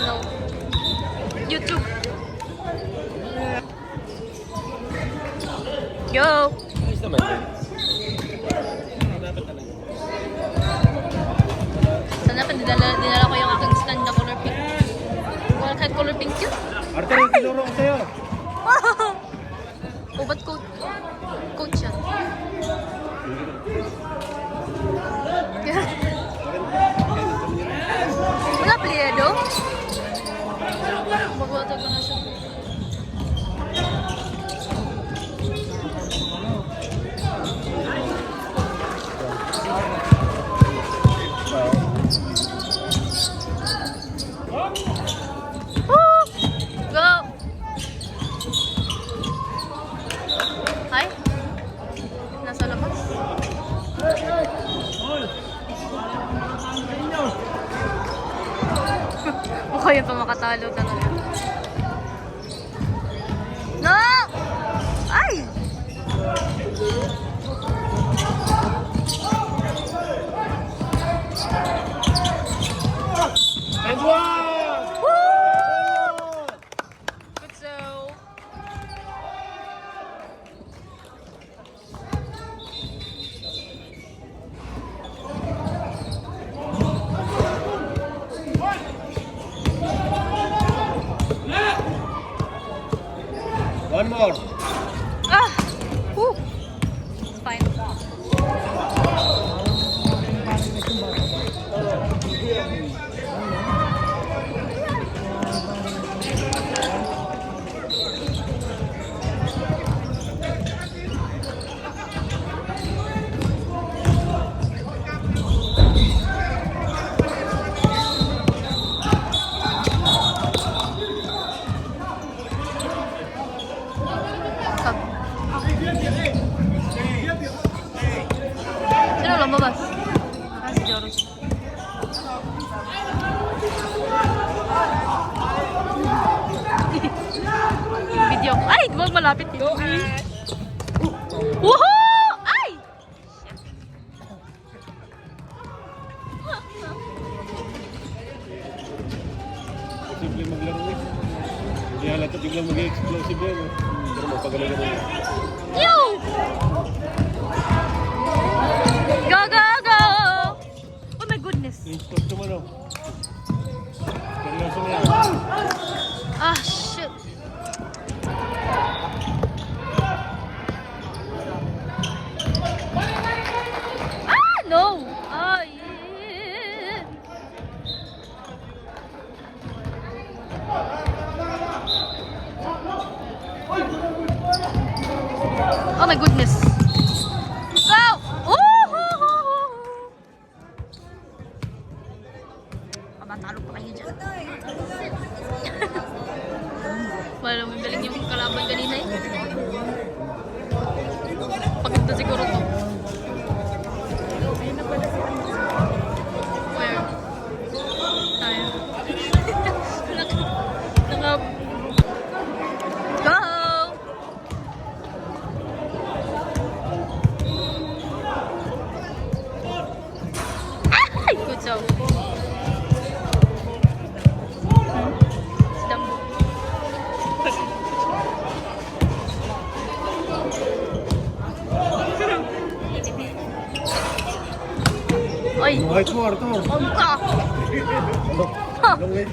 no. YouTube. Yo! Ayos naman din. Sana pa dinala ko yung aking stand na color pink. Wala kahit color pink yun. Arte rin tinuro ko sa'yo. O, ba't coach yan? Wala pliedo? Magwatag ko na siya. Go! Hi? Nasa labas? Mukha yun pa makatalo talaga. No! Ay! And one! Woo! Good so. One more. Ah! Woo! It's fine. Sab. Sino lumabas? Ah, si Joros. Video. Ay! Di ba malapit yun? Woohoo! Ay! Simple maglaro eh. Hindi halata biglang mag-explosive yan. Pero mapagaling na. Yo! Go, go, go! Oh my goodness. Stop naman oh. Seryoso na yan. Ah, shit. Ah, no! Ah, yeah. Oh my goodness. Go! Ooh! Kabatalo pa kayo dyan. Wala naman galing yung kalaban kanina eh. Pagod na siguro to. Where? Tayo. Naka... Go! Ay! Good job. Si Dambo. Oy! White more, ito. Huwag ka! Long way.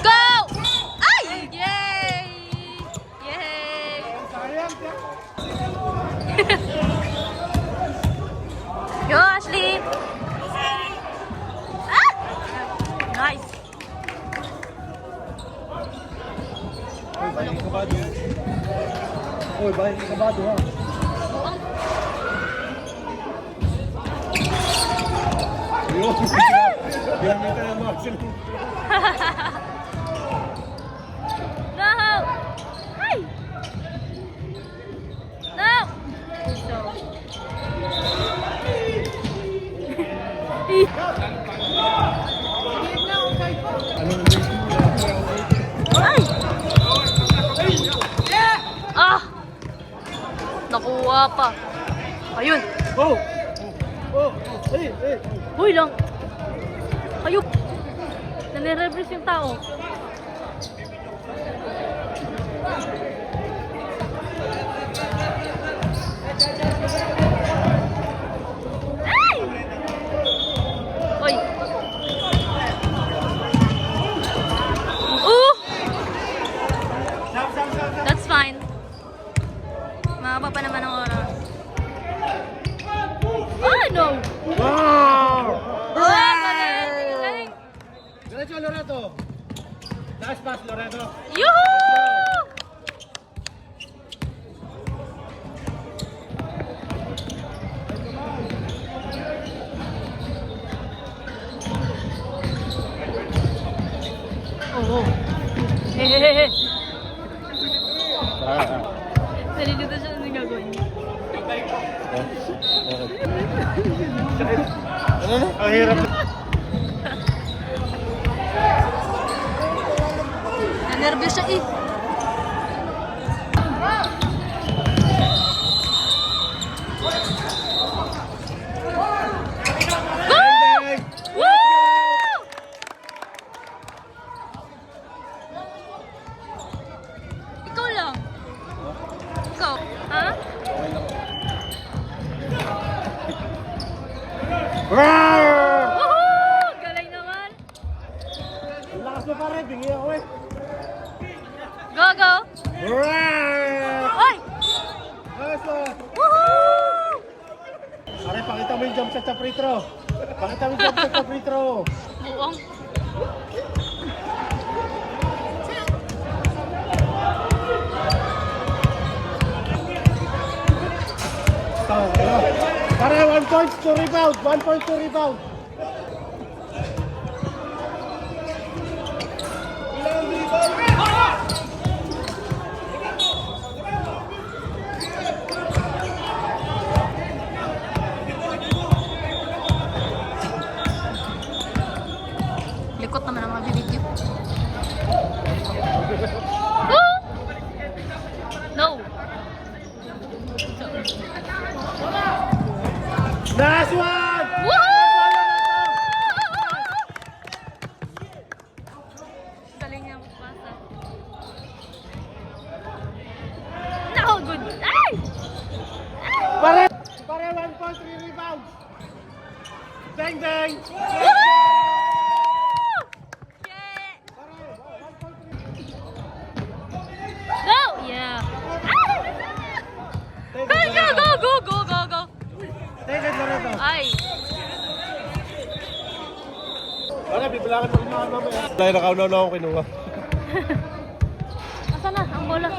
Go! Ay! Yay! Yay! Go, Ashley! Ah! Nice! Uy, balik ka kabado. Uy, balik ka kabado ha. Yun. Bilang ka na Marcel. No! Ay! No! So. Anong Guwapa. Ayun. Oh! Oh! Hey! Hey! Uy lang. Ayup. Nanireverse yung tao. Ay! Uy. That's fine. Mahaba pa naman ang oras. Oh, no! Wow! Oh, galing! Galing! Diretso, Loreto! Last pass, Loreto! Yuhuu! Oh, oh. Hehehe. Nalilito siya na gagawin niya. Ano na? Ang hirap. Nanervyos siya eh. Woo! Ikaw lang. Ikaw. Ha? Woohoo! Galing naman. Lakas mo pare, bingi ako eh. Go, go. Oy! Lakas mo. Woohoo! Pare, pakita mo yung jump shot sa free throw. Pakita mo yung jump shot sa free throw. Buong. Pare, 1 point, 2 rebound. 1 point, 2 rebound. Likot naman ang mga bibidyo. Woo! No. Last one! Woohoo! Galing niya magpasa. No, good. Ay! Pare, 1 point, 3 rebounds. Dang, dang. Woohoo! Yeah! Go! Yeah. Go, go, go, go, go, go, go. Take it, Loreto. Ay. Pare, bibilangan mo rin mga mamaya. Dahil nakaunaw na ako kinuha. Asan na ang bola?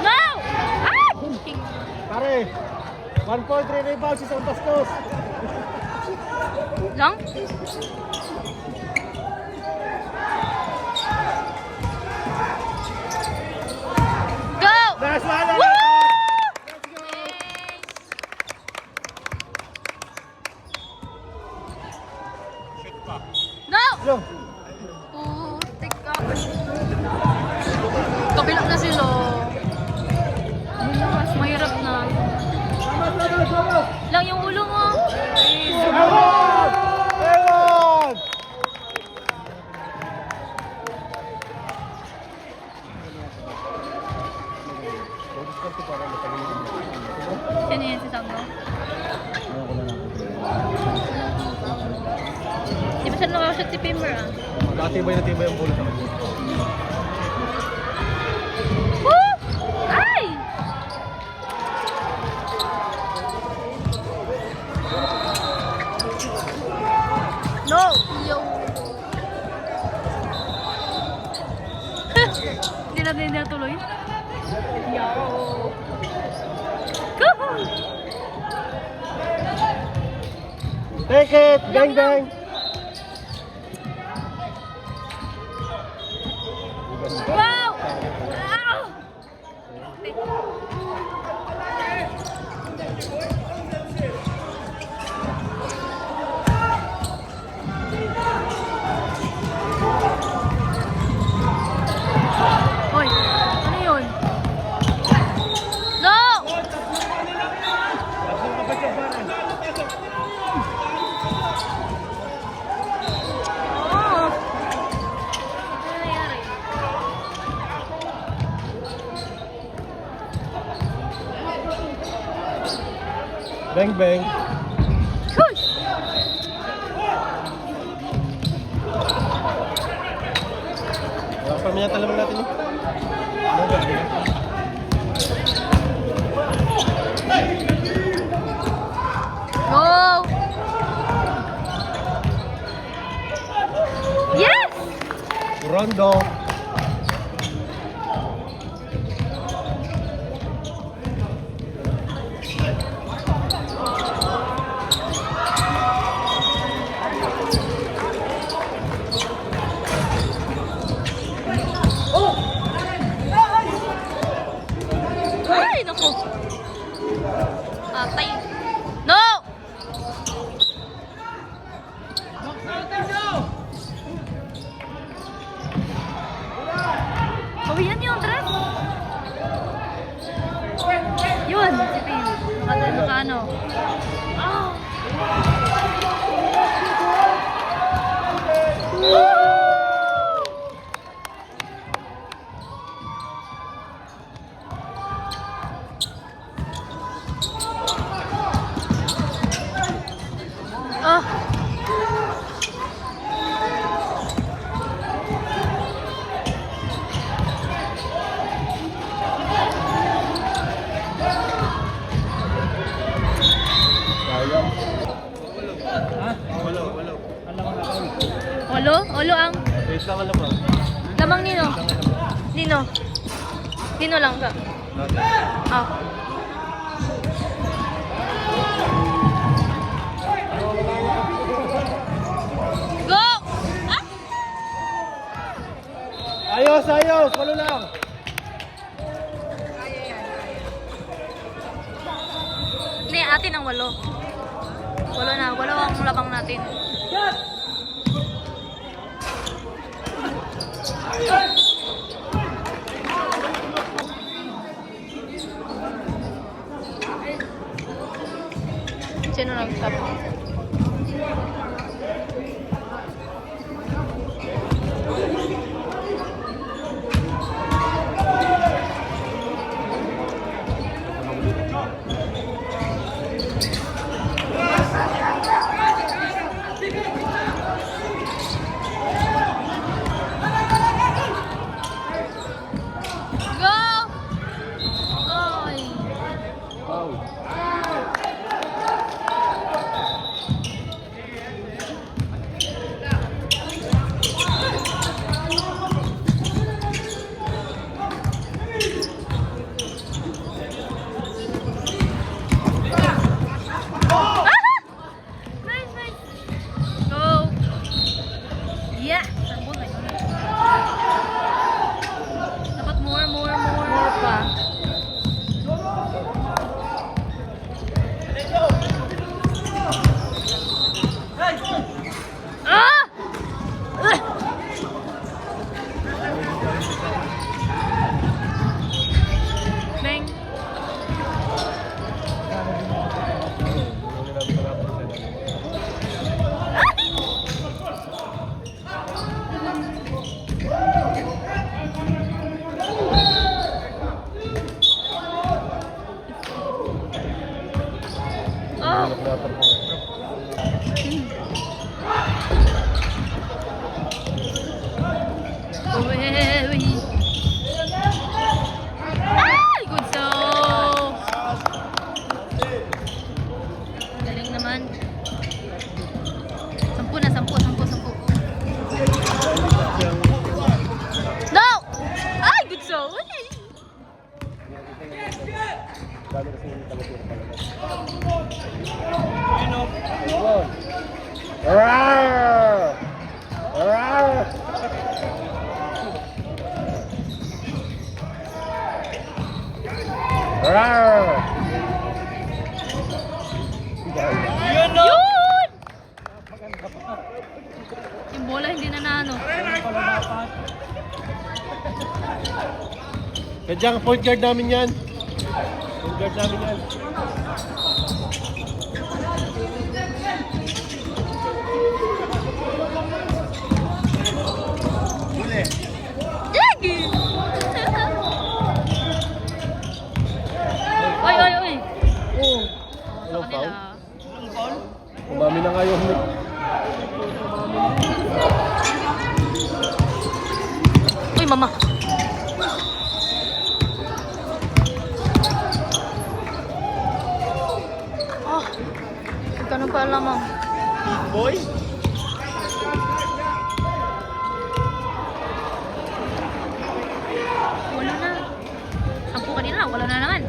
No! Ah! Pare, 1 point, 3 rebounds, isang bastos. Lang? Go! Last one, Woo! Loreto. No! Yo. Putik ka. Kabilang na sila. Mas mahirap na. Lang yung ulo mo. Ewan! Ewan! Sino yan si Sambo? Di ba siya nakakashoot si Pimmer ah? Nakatibay na tibay ang bola sa kanya. Woo! Ay! No! Yo! Hindi natin hindi natuloy. Yo! Go! Take it! Gang, gang! Wow! Ow! Bang bang. Shush! Pamiyata lang natin eh. Go! Yes! Rondo. Ay, naku. Atay. No! Oh, yan yung dress. Yun, si Pin. Naka-ano. Ah! Ah! Sayang. Walo. Olo? Olo ang Base lang alam mo. lamang nino. Nino. Nino lang ka. Ah. Go! Ah! Ayos, ayos. Walo lang. Hindi, atin ang walo. Walo na. Walo ang labang natin. Sino nag-stop? Go! Oy! Wow. Ah! Nice, nice. Go. Yeah. Sambol na yun. Dapat more. More pa. Ah! Ugh! Bang. Oh! Uy! Ay! Good so! Galing naman. 10. No! Ay! Good so! Uy! Rawr! Rawr! Rawr! Yun! Yung bola hindi na naano. Kadyang point guard namin yan. Point guard namin yan. Yagi! Oy! Oh. Hello. daw, kanila. Umami na nga yung Uy, mama. Oh, ganun pa lamang. boy. Wala na. Sampu kanina, wala na naman.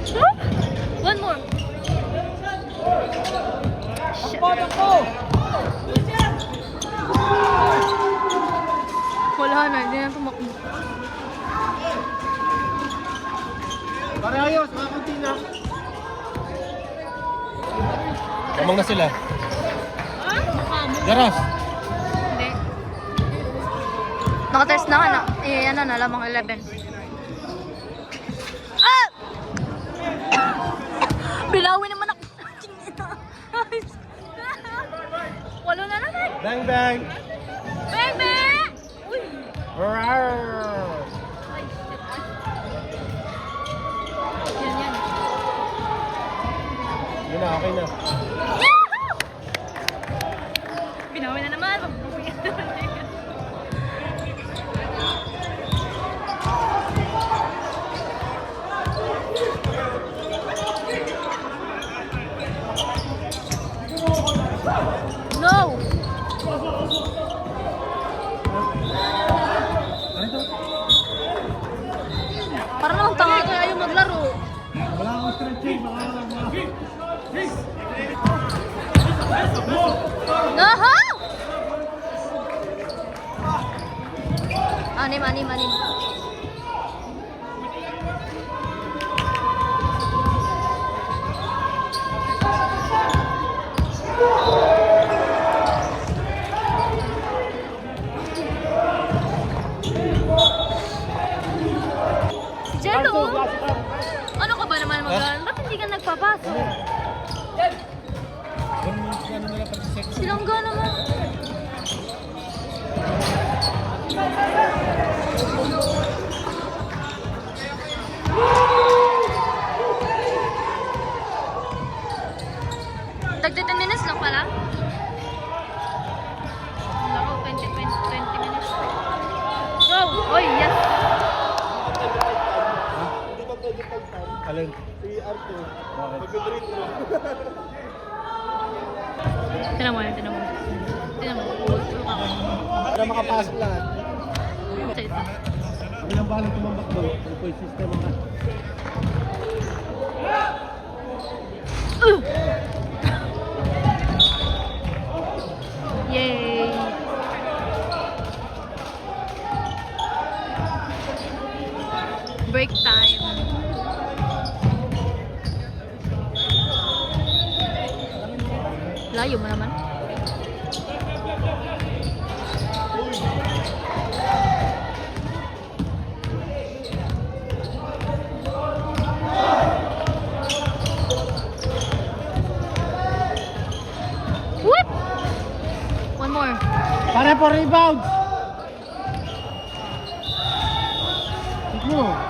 Huh? One more. Wala na, hindi na tumakbo. Pare ayos, makakunti na. Kamang na sila. Ah? Makamo. Garas. Hindi. Nakatest na nga na. Eh, ano na, lamang 11. Ah! Bilawi naman ako. Walo na naman. Bang bang. Bang, bang! Uy! Rawr. Ay, shit. Yan, yan. Yun na, okay na. Yahoo! Binawi na naman. No! Para naman tanga ko ayaw maglaro. Wala akong stretching, baka Naha! Anim, anim, anim. Jello! Ano ka ba naman mag-aaral? Ba't hindi ka nagpapasok? Silangga naman. Tagti 10 minutes lang pala. Laro, 20 minutes. Go! Oy, yes! Alin? Tinan mo yan, tinan mo. Tinan mo. Tulog ako. Para makapasok lahat. Ito, ito. Kami lang bahalang tumambak doon. Ang point system ang Yay! Break time. Layo mo naman. Whoop! One more. Pare for rebounds! Tigmo!